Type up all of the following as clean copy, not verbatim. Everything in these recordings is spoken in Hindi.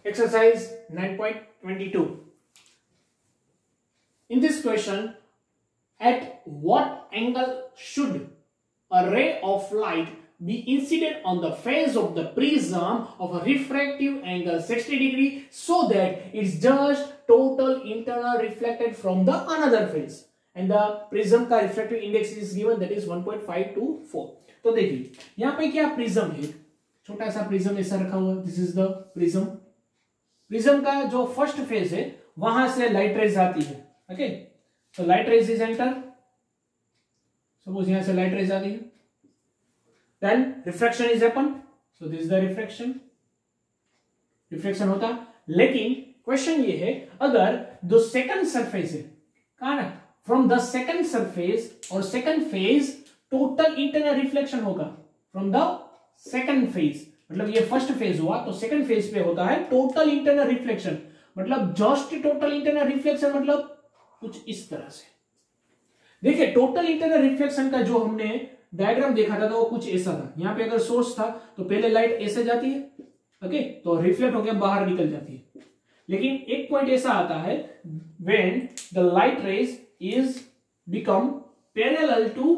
Exercise 9.22. In this question, at what angle should a ray of light be incident on the face of the prism of a refractive angle 60 degree so that its just total internal reflected from the another face, and the prism का refractive index is given, that is 1.524. तो देखिए यहाँ पे क्या प्रिज्म है, छोटा सा प्रिज्म ऐसा रखा हुआ, this is the prism. Prism का जो फर्स्ट फेज है वहां से लाइट रेज आती है. ओके, तो light rays is enter, suppose यहां से लाइट रेज आती है, then refraction is happen, so this is the refraction होता. लेकिन क्वेश्चन ये है, अगर जो सेकंड सरफेस है कहा ना, फ्रॉम द सेकंड सरफेस और second phase total internal reflection होगा फ्रॉम द सेकंड फेज, मतलब ये फर्स्ट फेज हुआ तो सेकंड फेज पे होता है टोटल इंटरनल रिफ्लेक्शन, मतलब जस्ट टोटल इंटरनल रिफ्लेक्शन मतलब कुछ इस तरह से. देखिए टोटल इंटरनल रिफ्लेक्शन का जो हमने डायग्राम देखा था तो वो कुछ ऐसा था. यहाँ पे अगर सोर्स था तो पहले लाइट ऐसे जाती है, ओके, तो रिफ्लेक्ट होकर बाहर निकल जाती है. लेकिन एक पॉइंट ऐसा आता है when the light rays is become parallel to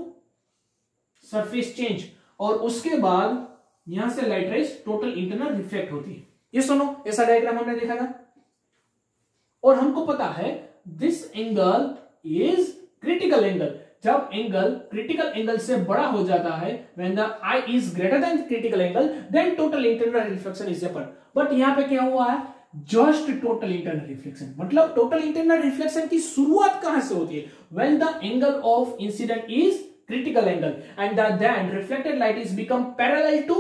surface change, और उसके बाद यहां से light rays total internal reflect होती है. ये सुनो, ऐसा डायग्राम हमने देखा था. और हमको पता है this angle is critical angle. जब एंगल क्रिटिकल एंगल से बड़ा हो जाता है, when the i is greater than critical angle, then total internal reflection is happen. But यहां पे क्या हुआ है, जस्ट टोटल इंटरनल रिफ्लेक्शन. मतलब टोटल इंटरनल रिफ्लेक्शन की शुरुआत कहां से होती है, when the angle of incident is critical angle and then reflected light is become parallel to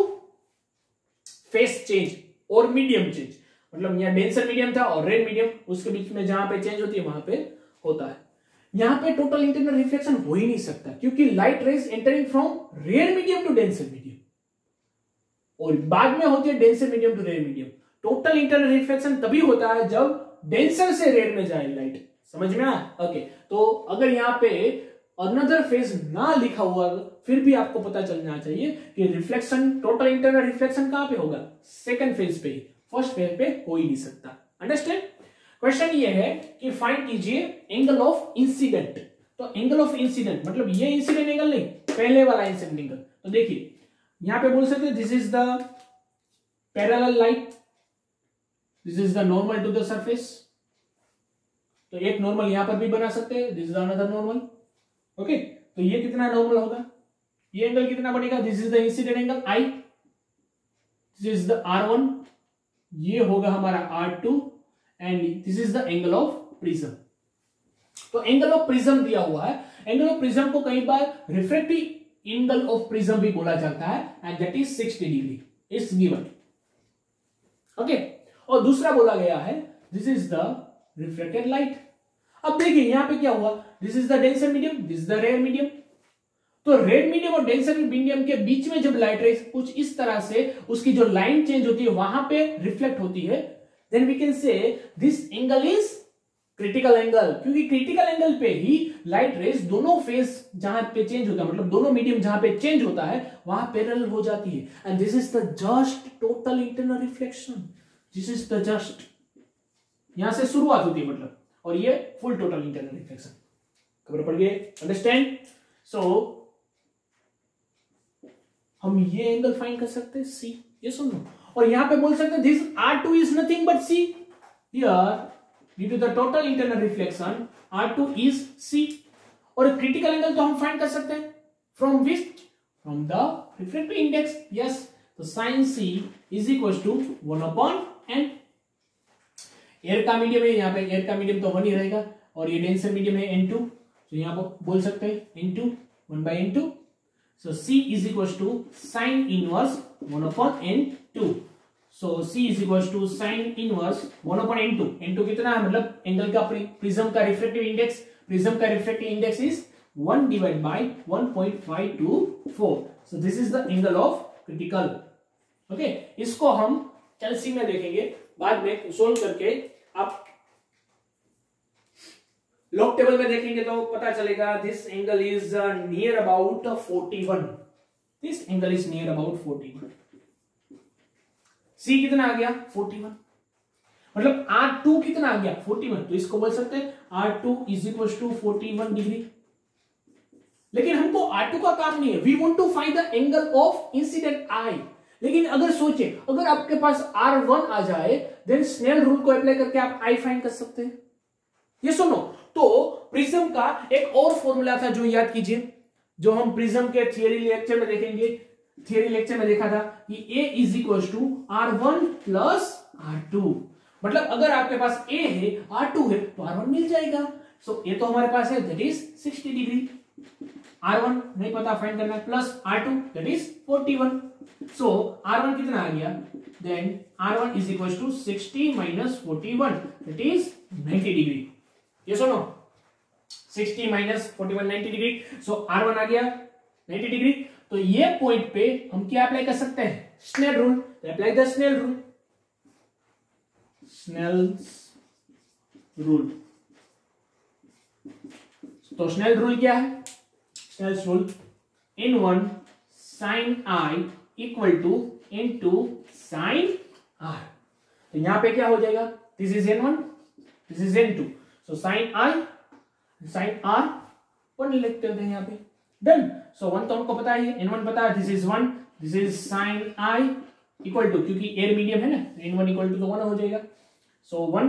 phase change or medium change. मतलब यहाँ डेंसर मीडियम था और रेड मीडियम, उसके बीच में जहां पे चेंज होती है वहां पे होता है. यहाँ पे टोटल इंटरनल रिफ्लेक्शन हो ही नहीं सकता क्योंकि light rays entering from rare medium to denser medium और बाद में होती है denser medium to rare medium. Total internal reflection तभी होता है जब डेंसर से रेड में जाए लाइट. समझ में आया? ओके, तो अगर यहाँ पे अनदर फेज ना लिखा हुआ फिर भी आपको पता चलना चाहिए कि रिफ्लेक्शन, टोटल इंटरनल रिफ्लेक्शन कहां पे होगा, सेकंड फेज पे ही, फर्स्ट फेज पे हो ही नहीं सकता. अंडरस्टैंड? क्वेश्चन ये है कि फाइंड कीजिए एंगल ऑफ इंसिडेंट. तो एंगल ऑफ इंसिडेंट मतलब ये इंसिडेंट एंगल नहीं, पहले वाला इंसिडेंट एंगल. तो देखिए यहां पे बोल सकते हैं this is the parallel light, this is the normal to the surface. तो एक नॉर्मल यहां पर भी बना सकते हैं, this is another normal. Okay, तो ये कितना नॉर्मल होगा, ये एंगल कितना बनेगा, this is the incident angle i, this is the R1, ये होगा हमारा R2 and this is the angle of prism. तो एंगल ऑफ प्रिज्म दिया हुआ है. एंगल ऑफ प्रिज्म को कई बार रिफ्रैक्टिव एंगल ऑफ प्रिज्म भी बोला जाता है and that is 60 degree is given. Okay, और दूसरा बोला गया है this is the reflected light. अब देखिए यहां पे क्या हुआ, this is the denser medium, this is the red medium. तो रेड मीडियम और डेंसर मीडियम के बीच में जब लाइट रेज कुछ इस तरह से उसकी जो लाइन चेंज होती है वहां पे रिफ्लेक्ट होती है, then we can say this angle is critical angle, क्योंकि क्रिटिकल एंगल पे ही लाइट रेज दोनों फेज जहां पे चेंज होता है, मतलब दोनों मीडियम जहां पे चेंज होता है वहां पैरेलल हो जाती है. And this is the just total internal reflection, this is the just, यहां से शुरुआत होती है मतलब, और ये फुल टोटल इंटरनल रिफ्लेक्शन. खबर पड़ गई? अंडरस्टैंड? सो हम ये एंगल फाइंड कर सकते हैं सी, ये सुन लो, और यहां पे बोल सकते हैं this R2 is nothing but C. Here due to the total internal reflection R2 is C. और क्रिटिकल एंगल तो हम फाइंड कर सकते हैं from which, from the refractive index. Yes, तो sin C is equal to 1/n. Air का मीडियम है, यहाँ पे एयर का मीडियम तो 1 ही रहेगा, और ये डेंसर मीडियम है N2, तो यहाँ पर बोल सकते हैं N2 1/N2. So C is equal to sine inverse 1/N2. So C is equal to sine inverse 1/N2. N2 कितना है, मतलब एंगल का प्रिज्म का रिफ्रैक्टिव इंडेक्स, प्रिज्म का refractive index is 1 divide by 1.524. So this is the angle of critical. Okay, इसको हम कैलसी में देखेंगे बाद में सोल्व करके. आप लॉग टेबल में देखेंगे तो पता चलेगा this angle is near about 41. This angle is near about 41. सी कितना आ गया 41. मतलब R2 कितना आ गया 41, तो इसको बोल सकते हैं R2 is equal to 41 degree. लेकिन हमको R2 का काम नहीं है, we want to find the angle of incidence i. लेकिन अगर सोचे, अगर आपके पास R1 आ जाए, देन स्नेल रूल को अप्लाई करके आप आई फाइंड कर सकते हैं। ये सुनो, तो प्रिज्म का एक और फॉर्मूला था जो याद कीजिए, जो हम प्रिज्म के थियरी लेक्चर में देखेंगे। थियरी लेक्चर में देखा था कि A is equal to R1 plus R2। मतलब अगर आपके पास A है, R2 है, तो R1 मिल जाएगा। सो A तो हमारे पास है, दैट इज 60 डिग्री। R1 नहीं पता, फाइंड करना है, plus R2 that is 41। So R1 कितना आ गया, then R1 is equal to 60 minus 41 that is 90 degree. ये सुनो, 60 माइनस 41 90 डिग्री। सो R1 आ गया 90 डिग्री। तो ये पॉइंट पे हम क्या अप्लाई कर सकते हैं, Snell rule. Apply the Snell rule, Snell's rule. तो स्नेल रूल क्या है, Snell's rule N1 sin I equal to N2 sin R। तो यहां पे क्या हो जाएगा, this is N1, this is N2, so sin I sin R 1 लिखते हैं यहां पे, डन। सो 1 तो हमको पता है, N1 पता है, this is 1, this is sin I equal to, क्योंकि एयर मीडियम है ना, N1 इक्वल टू तो 1 हो जाएगा। सो 1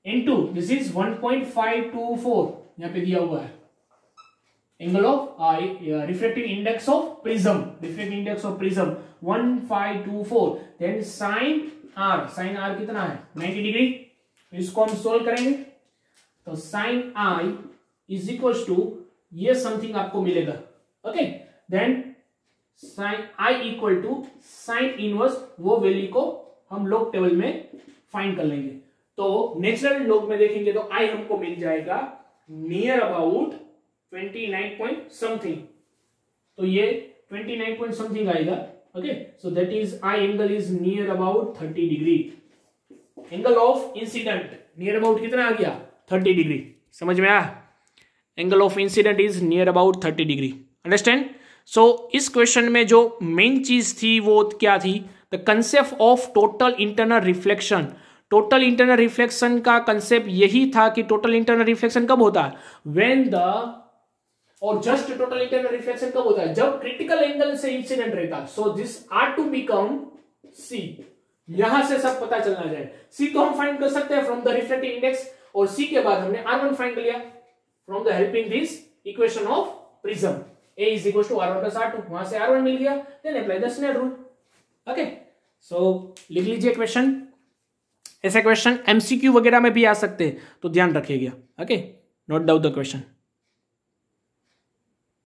N2 दिस इज 1.524 यहां पे दिया हुआ है, angle of refractive index of prism, refractive index of prism 1524। Then sin R कितना है 90 डिग्री। इसको हम सोल्व करेंगे, तो sin I is equal to ये समथिंग आपको मिलेगा, okay. Then sin I equal to sin inverse, वो वैल्यू को हम लॉग टेबल में फाइंड कर लेंगे। तो नेचुरल लॉग में देखेंगे तो I हमको मिल जाएगा नियर अबाउट 29 पॉइंट समथिंग, तो ये 29 पॉइंट समथिंग आएगा, okay. So that is I angle is near about 30 degree. Angle of incident near about कितना आ गया 30 डिग्री, समझ में आया। Angle of incident is near about 30 degree, understand. So इस क्वेश्चन में जो मेन चीज थी वो क्या थी, the concept of total internal reflection. Total internal reflection का कंसेप्ट यही था कि टोटल इंटरनल रिफ्लेक्शन कब होता है, व्हेन द, और जस्ट टोटल इंटरनल रिफ्लेक्शन कब होता है, जब क्रिटिकल एंगल से इंसिडेंट रहता है। So this R2 become C। यहां से सब पता चलना जाए। C तो हम फाइंड कर सकते हैं फ्रॉम द रिफ्रैक्टिव इंडेक्स, और C के बाद हमने R1 फाइंड कर लिया from the helping this equation of prism. A is equal to R1 plus R2, वहां से R1 मिल गया, then apply the Snell rule, okay. So लिख लीजिए क्वेश्चन। ऐसे क्वेश्चन MCQ वगैरह में भी आ सकते हैं, तो ध्यान रखिएगा, okay. Note down the question.